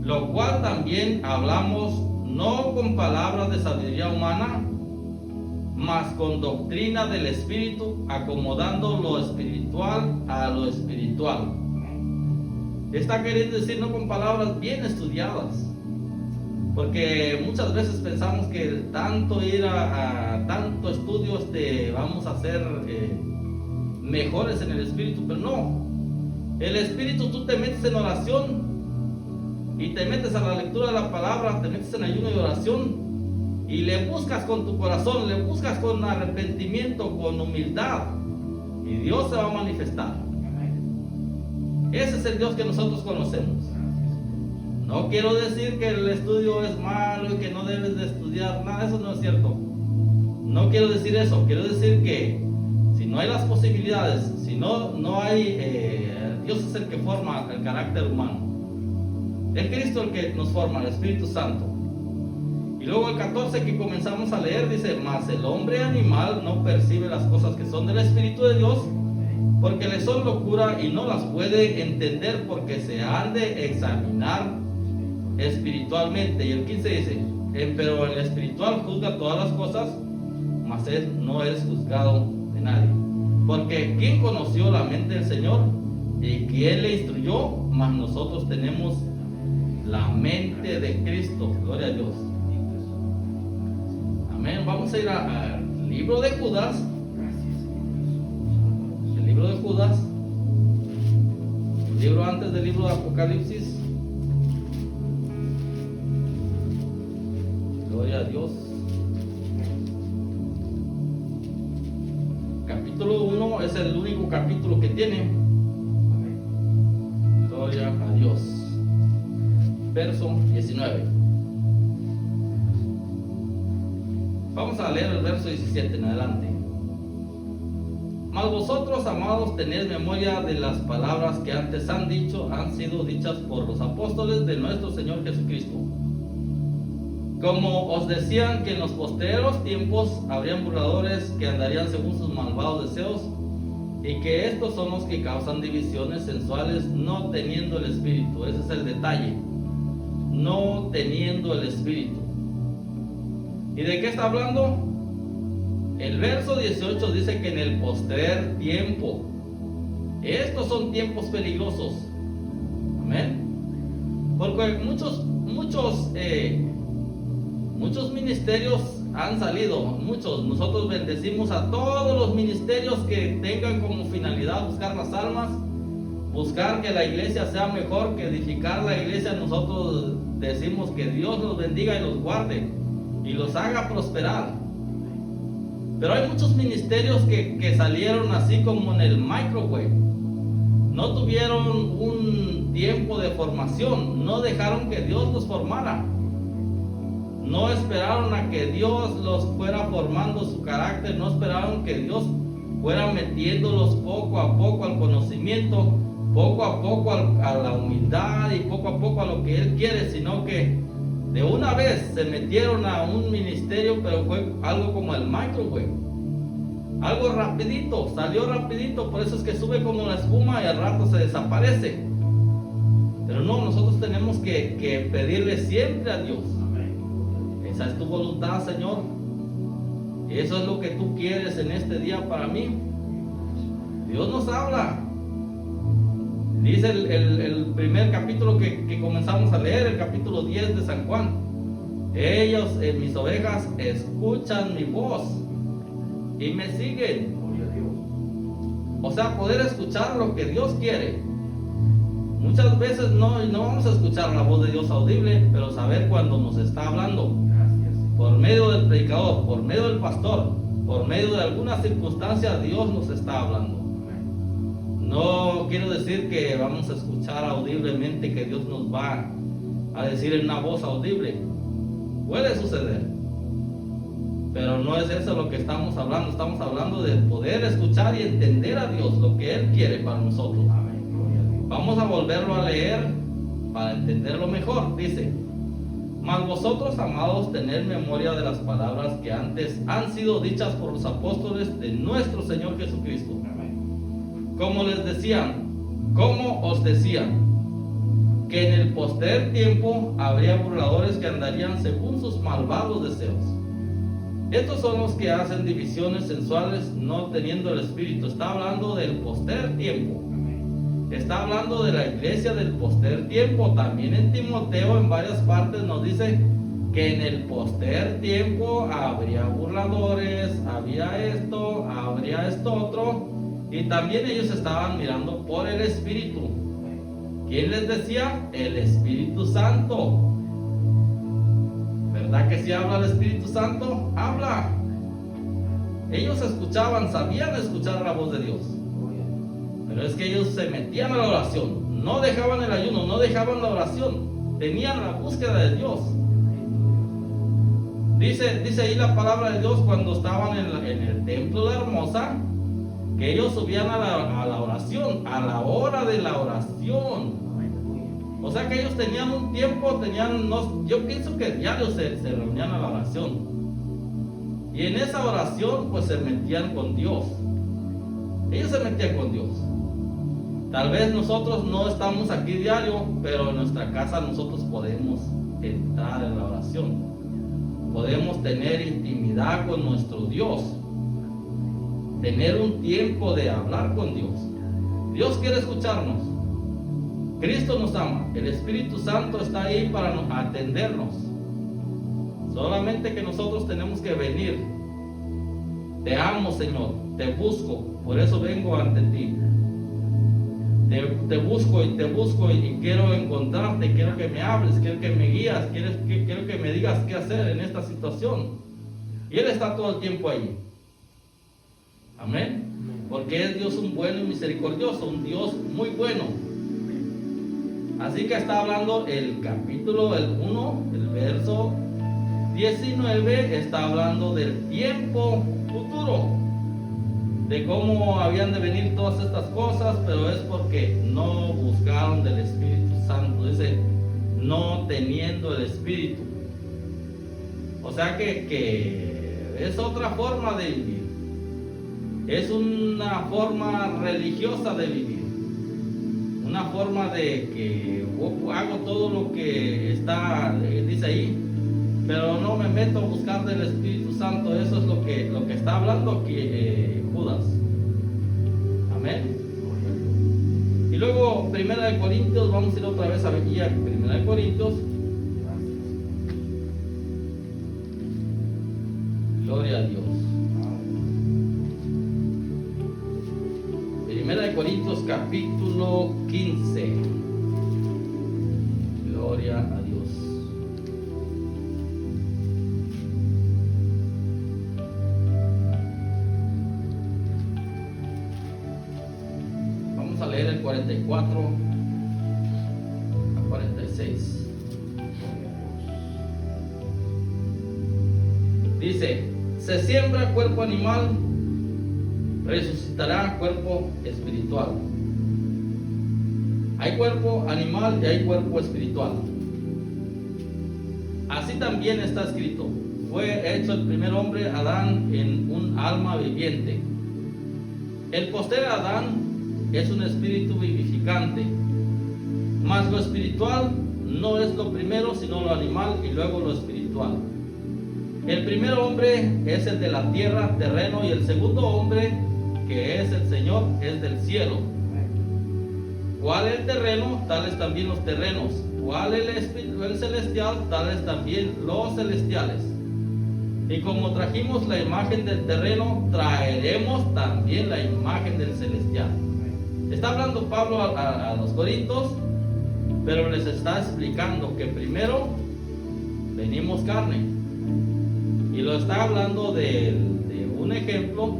Lo cual también hablamos no con palabras de sabiduría humana, mas con doctrina del Espíritu, acomodando lo espiritual a lo espiritual. Está queriendo decir no con palabras bien estudiadas, porque muchas veces pensamos que tanto ir a tanto estudio vamos a ser mejores en el Espíritu, pero no. El Espíritu, tú te metes en oración y te metes a la lectura de la palabra, te metes en ayuno y oración y le buscas con tu corazón, le buscas con arrepentimiento, con humildad, y Dios se va a manifestar. Ese es el Dios que nosotros conocemos. No quiero decir que el estudio es malo y que no debes de estudiar nada, eso no es cierto. No quiero decir eso, quiero decir que si no hay las posibilidades, si no hay, Dios es el que forma el carácter humano. Es Cristo el que nos forma, el Espíritu Santo. Y luego el 14 que comenzamos a leer dice, mas el hombre animal no percibe las cosas que son del Espíritu de Dios, porque le son locura y no las puede entender, porque se han de examinar espiritualmente. Y el 15 dice, pero el espiritual juzga todas las cosas, mas él no es juzgado de nadie. Porque ¿quién conoció la mente del Señor? ¿Y quién le instruyó? Mas nosotros tenemos la mente de Cristo. Gloria a Dios. Amén. Vamos a ir al libro de Judas. El libro de Judas, el libro antes del libro de Apocalipsis. Gloria a Dios. Capítulo 1 es el único capítulo que tiene. Gloria a Dios. Verso 19. Vamos a leer el verso 17 en adelante. Mas vosotros, amados, tenéis memoria de las palabras que antes han sido dichas por los apóstoles de nuestro Señor Jesucristo. Como os decían que en los postreros tiempos habrían burladores que andarían según sus malvados deseos, y que estos son los que causan divisiones sensuales, no teniendo el Espíritu. Ese es el detalle. No teniendo el Espíritu. ¿Y de qué está hablando? El verso 18 dice que en el postrer tiempo. Estos son tiempos peligrosos. Amén. Porque muchos ministerios han salido. Nosotros bendecimos a todos los ministerios que tengan como finalidad buscar las almas, buscar que la iglesia sea mejor, que edificar la iglesia. Nosotros decimos que Dios los bendiga y los guarde y los haga prosperar. Pero hay muchos ministerios que salieron así como en el microwave. No tuvieron un tiempo de formación, no dejaron que Dios los formara. No esperaron a que Dios los fuera formando su carácter, no esperaron que Dios fuera metiéndolos poco a poco al conocimiento, poco a poco a la humildad y poco a poco a lo que Él quiere, sino que de una vez se metieron a un ministerio, pero fue algo como el microwave. Algo rapidito, salió rapidito, por eso es que sube como la espuma y al rato se desaparece. Pero no, nosotros tenemos que pedirle siempre a Dios. Esa es tu voluntad, Señor. Eso es lo que tú quieres en este día para mí. Dios nos habla. Dice el primer capítulo que comenzamos a leer, el capítulo 10 de San Juan. Ellos, mis ovejas, escuchan mi voz y me siguen. O sea, poder escuchar lo que Dios quiere. Muchas veces no vamos a escuchar la voz de Dios audible, pero saber cuando nos está hablando. Por medio del predicador, por medio del pastor, por medio de alguna circunstancia, Dios nos está hablando. No quiero decir que vamos a escuchar audiblemente que Dios nos va a decir en una voz audible. Puede suceder, pero no es eso lo que estamos hablando. Estamos hablando de poder escuchar y entender a Dios, lo que Él quiere para nosotros. Vamos a volverlo a leer para entenderlo mejor. Dice: mas vosotros, amados, tened memoria de las palabras que antes han sido dichas por los apóstoles de nuestro Señor Jesucristo. Como les decían, como os decían, que en el postrer tiempo habría burladores que andarían según sus malvados deseos. Estos son los que hacen divisiones sensuales, no teniendo el Espíritu. Está hablando del postrer tiempo. Está hablando de la iglesia del postrer tiempo. También en Timoteo, en varias partes, nos dice que en el postrer tiempo habría burladores, habría esto otro. Y también ellos estaban mirando por el Espíritu. ¿Quién les decía? El Espíritu Santo. ¿Verdad que si habla el Espíritu Santo? Habla. Ellos escuchaban, sabían escuchar la voz de Dios. Pero es que ellos se metían a la oración. No dejaban el ayuno, no dejaban la oración. Tenían la búsqueda de Dios. Dice ahí la palabra de Dios cuando estaban en el templo de Hermosa, que ellos subían a la oración, a la hora de la oración. O sea que ellos tenían un tiempo, yo pienso que diario se reunían a la oración. Y en esa oración pues se metían con Dios. Ellos se metían con Dios. Tal vez nosotros no estamos aquí diario, pero en nuestra casa nosotros podemos entrar en la oración. Podemos tener intimidad con nuestro Dios. Tener un tiempo de hablar con Dios. Dios quiere escucharnos. Cristo nos ama. El Espíritu Santo está ahí para atendernos. Solamente que nosotros tenemos que venir. Te amo, Señor. Te busco. Por eso vengo ante ti. Te busco y quiero encontrarte. Quiero que me hables. Quiero que me guías. Quiero que me digas qué hacer en esta situación. Y Él está todo el tiempo ahí. Amén. Porque es Dios un bueno y misericordioso, un Dios muy bueno. Así que está hablando el capítulo 1, el verso 19, está hablando del tiempo futuro, de cómo habían de venir todas estas cosas, pero es porque no buscaron del Espíritu Santo. Dice, no teniendo el Espíritu. O sea que es otra forma de vivir. Es una forma religiosa de vivir. Una forma de que hago todo lo que dice ahí, pero no me meto a buscar del Espíritu Santo. Eso es lo que está hablando aquí Judas. Amén. Y luego, 1 de Corintios, vamos a ir otra vez a ver 1 de Corintios. Gloria a Dios. 1 de Corintios capítulo 15. Gloria a Dios. Vamos a leer el 44 a 46. Dice, se siembra cuerpo animal, resucitará cuerpo espiritual. Hay cuerpo animal y hay cuerpo espiritual. Así también está escrito, fue hecho el primer hombre Adán en un alma viviente. El postrer Adán es un espíritu vivificante, mas lo espiritual no es lo primero sino lo animal y luego lo espiritual. El primer hombre es el de la tierra, terreno, y el segundo hombre, que es el Señor, es del cielo. ¿Cuál el terreno? Tales también los terrenos. ¿Cuál el celestial? Tales también los celestiales. Y como trajimos la imagen del terreno, traeremos también la imagen del celestial. Está hablando Pablo a los Corintios, pero les está explicando que primero venimos carne. Y lo está hablando de un ejemplo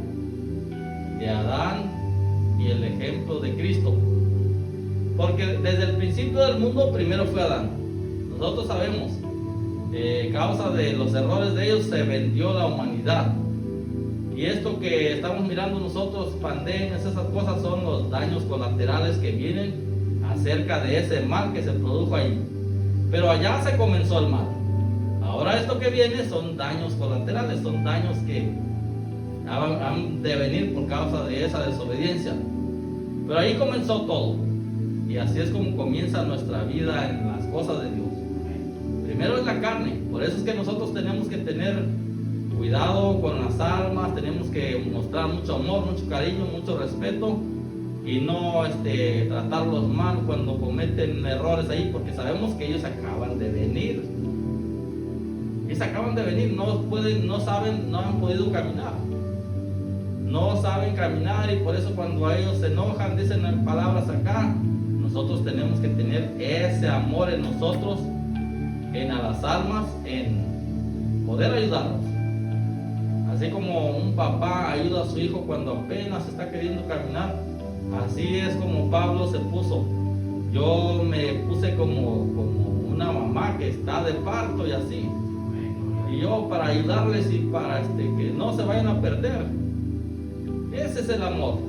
de Adán y el ejemplo de Cristo. Porque desde el principio del mundo primero fue Adán. Nosotros sabemos, causa de los errores de ellos se vendió la humanidad. Y esto que estamos mirando nosotros, pandemias, esas cosas, son los daños colaterales que vienen acerca de ese mal que se produjo ahí. Pero allá se comenzó el mal. Ahora esto que viene son daños colaterales, son daños que han de venir por causa de esa desobediencia. Pero ahí comenzó todo. Y así es como comienza nuestra vida en las cosas de Dios. Primero es la carne. Por eso es que nosotros tenemos que tener cuidado con las almas, tenemos que mostrar mucho amor, mucho cariño, mucho respeto, y no tratarlos mal cuando cometen errores ahí, porque sabemos que ellos acaban de venir. Ellos acaban de venir, no saben, no han podido caminar. No saben caminar, y por eso cuando a ellos se enojan, dicen palabras acá. Nosotros tenemos que tener ese amor en nosotros, en a las almas, en poder ayudarlos. Así como un papá ayuda a su hijo cuando apenas está queriendo caminar, así es como Pablo se puso. Yo me puse como una mamá que está de parto y así. Y yo para ayudarles y para que no se vayan a perder. Ese es el amor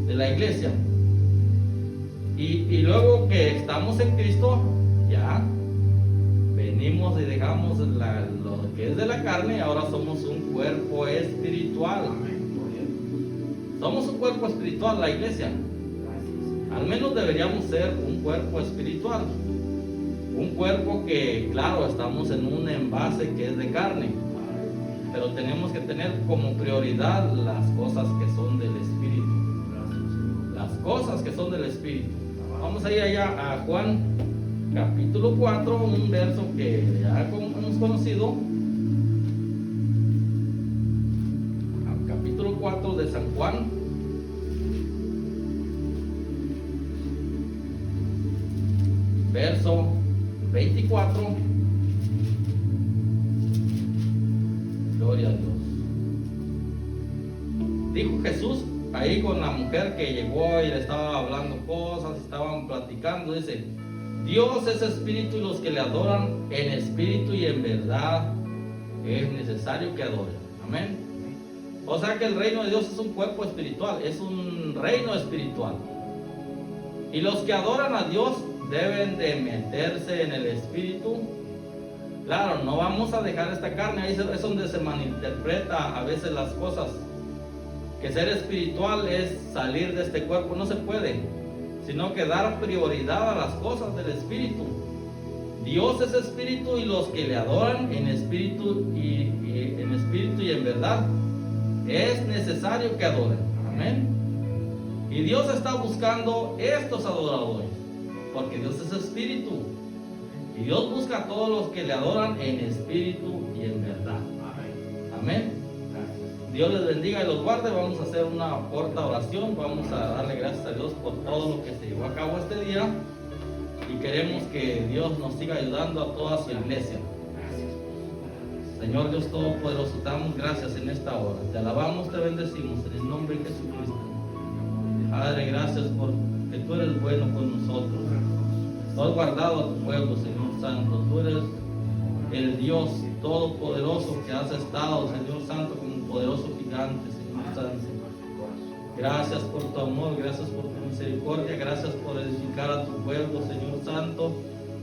de la iglesia. Y luego que estamos en Cristo, ya venimos y dejamos lo que es de la carne, y ahora somos un cuerpo espiritual. Somos un cuerpo espiritual, la iglesia. Al menos deberíamos ser un cuerpo espiritual. Un cuerpo que, claro, estamos en un envase que es de carne, pero tenemos que tener como prioridad las cosas que son del Espíritu. Las cosas que son del Espíritu. Vamos a ir allá a Juan capítulo 4, un verso que ya hemos conocido. Capítulo 4 de San Juan. Verso 24. Gloria a Dios. Dijo Jesús ahí con la mujer que llegó y le estaba hablando cosas, estaban platicando, dice: Dios es espíritu, y los que le adoran en espíritu y en verdad es necesario que adoren. Amén. O sea que el reino de Dios es un cuerpo espiritual, es un reino espiritual. Y los que adoran a Dios deben de meterse en el espíritu. Claro, no vamos a dejar esta carne, ahí es donde se malinterpreta a veces las cosas. Que ser espiritual es salir de este cuerpo, no se puede, sino que dar prioridad a las cosas del espíritu. Dios es espíritu, y los que le adoran en espíritu y en verdad es necesario que adoren. Amén. Y Dios está buscando estos adoradores, porque Dios es espíritu, y Dios busca a todos los que le adoran en espíritu y en verdad. Amén. Dios les bendiga y los guarde. Vamos a hacer una corta oración. Vamos a darle gracias a Dios por todo lo que se llevó a cabo este día, y queremos que Dios nos siga ayudando a toda su iglesia. Señor Dios Todopoderoso, te damos gracias en esta hora. Te alabamos, te bendecimos en el nombre de Jesucristo. Padre, gracias porque tú eres bueno con nosotros. Tú has guardado a tu pueblo, Señor Santo. Tú eres el Dios Todopoderoso que has estado, Señor Santo, como un poderoso gigante, Señor Santo. Gracias por tu amor, gracias por tu misericordia, gracias por edificar a tu pueblo, Señor Santo.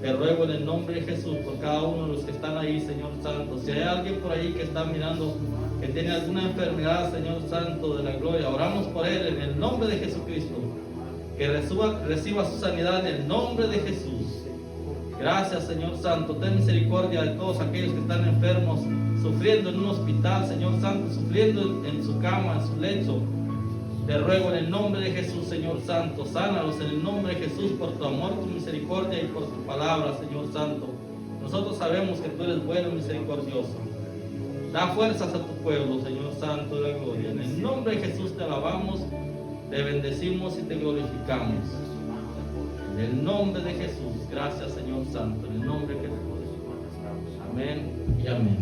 Te ruego en el nombre de Jesús por cada uno de los que están ahí, Señor Santo. Si hay alguien por ahí que está mirando, que tiene alguna enfermedad, Señor Santo de la gloria, oramos por él en el nombre de Jesucristo. Que reciba su sanidad en el nombre de Jesús. Gracias, Señor Santo. Ten misericordia de todos aquellos que están enfermos, sufriendo en un hospital, Señor Santo, sufriendo en su cama, en su lecho. Te ruego en el nombre de Jesús, Señor Santo, sánalos en el nombre de Jesús por tu amor, tu misericordia y por tu palabra, Señor Santo. Nosotros sabemos que tú eres bueno y misericordioso. Da fuerzas a tu pueblo, Señor Santo de la gloria. En el nombre de Jesús te alabamos, te bendecimos y te glorificamos. En el nombre de Jesús, gracias, Señor Santo, en el nombre de Jesús. Amén y amén.